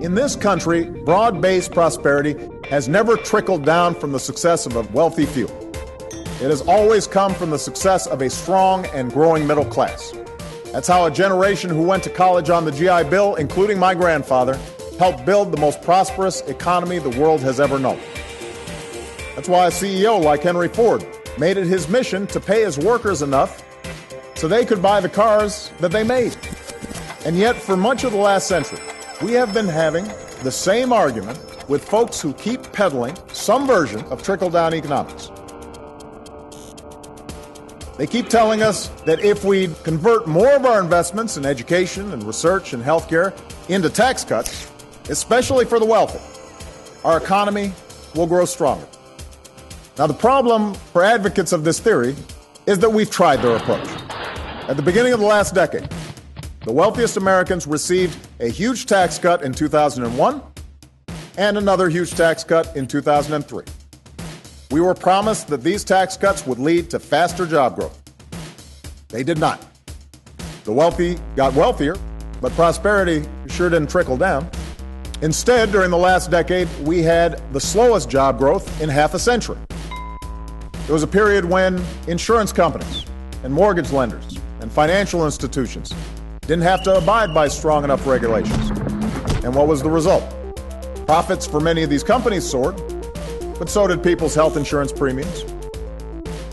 In this country, broad-based prosperity has never trickled down from the success of a wealthy few. It has always come from the success of a strong and growing middle class. That's how a generation who went to college on the GI Bill, including my grandfather, helped build the most prosperous economy the world has ever known. That's why a CEO like Henry Ford made it his mission to pay his workers enough so they could buy the cars that they made. And yet, for much of the last century, we have been having the same argument with folks who keep peddling some version of trickle-down economics. They keep telling us that if we convert more of our investments in education and research and healthcare into tax cuts, especially for the wealthy, our economy will grow stronger. Now, the problem for advocates of this theory is that we've tried their approach. At the beginning of the last decade, the wealthiest Americans received a huge tax cut in 2001 and another huge tax cut in 2003. We were promised that these tax cuts would lead to faster job growth. They did not. The wealthy got wealthier, but prosperity sure didn't trickle down. Instead, during the last decade, we had the slowest job growth in half a century. There was a period when insurance companies and mortgage lenders and financial institutions didn't have to abide by strong enough regulations. And what was the result? Profits for many of these companies soared, but so did people's health insurance premiums.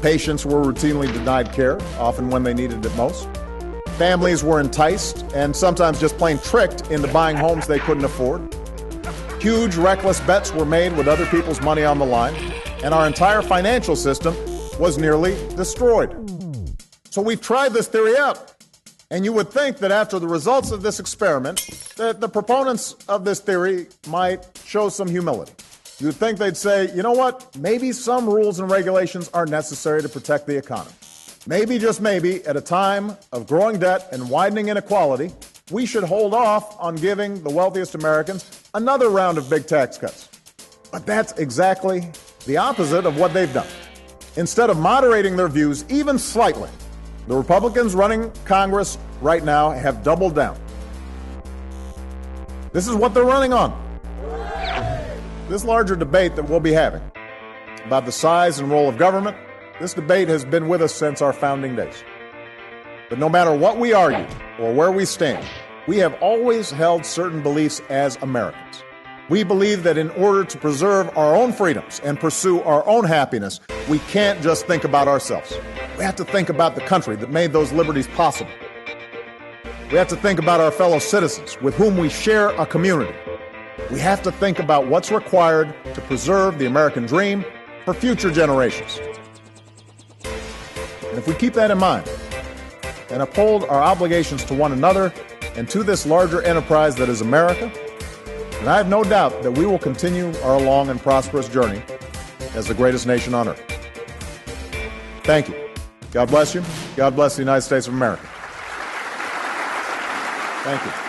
Patients were routinely denied care, often when they needed it most. Families were enticed and sometimes just plain tricked into buying homes they couldn't afford. Huge, reckless bets were made with other people's money on the line, and our entire financial system was nearly destroyed. So we've tried this theory out. And you would think that after the results of this experiment, that the proponents of this theory might show some humility. You'd think they'd say, you know what, maybe some rules and regulations are necessary to protect the economy. Maybe, just maybe, at a time of growing debt and widening inequality, we should hold off on giving the wealthiest Americans another round of big tax cuts. But that's exactly the opposite of what they've done. Instead of moderating their views even slightly, the Republicans running Congress right now have doubled down. This is what they're running on. This larger debate that we'll be having about the size and role of government, this debate has been with us since our founding days. But no matter what we argue or where we stand, we have always held certain beliefs as Americans. We believe that in order to preserve our own freedoms and pursue our own happiness, we can't just think about ourselves. We have to think about the country that made those liberties possible. We have to think about our fellow citizens with whom we share a community. We have to think about what's required to preserve the American dream for future generations. And if we keep that in mind and uphold our obligations to one another and to this larger enterprise that is America, and I have no doubt that we will continue our long and prosperous journey as the greatest nation on earth. Thank you. God bless you. God bless the United States of America. Thank you.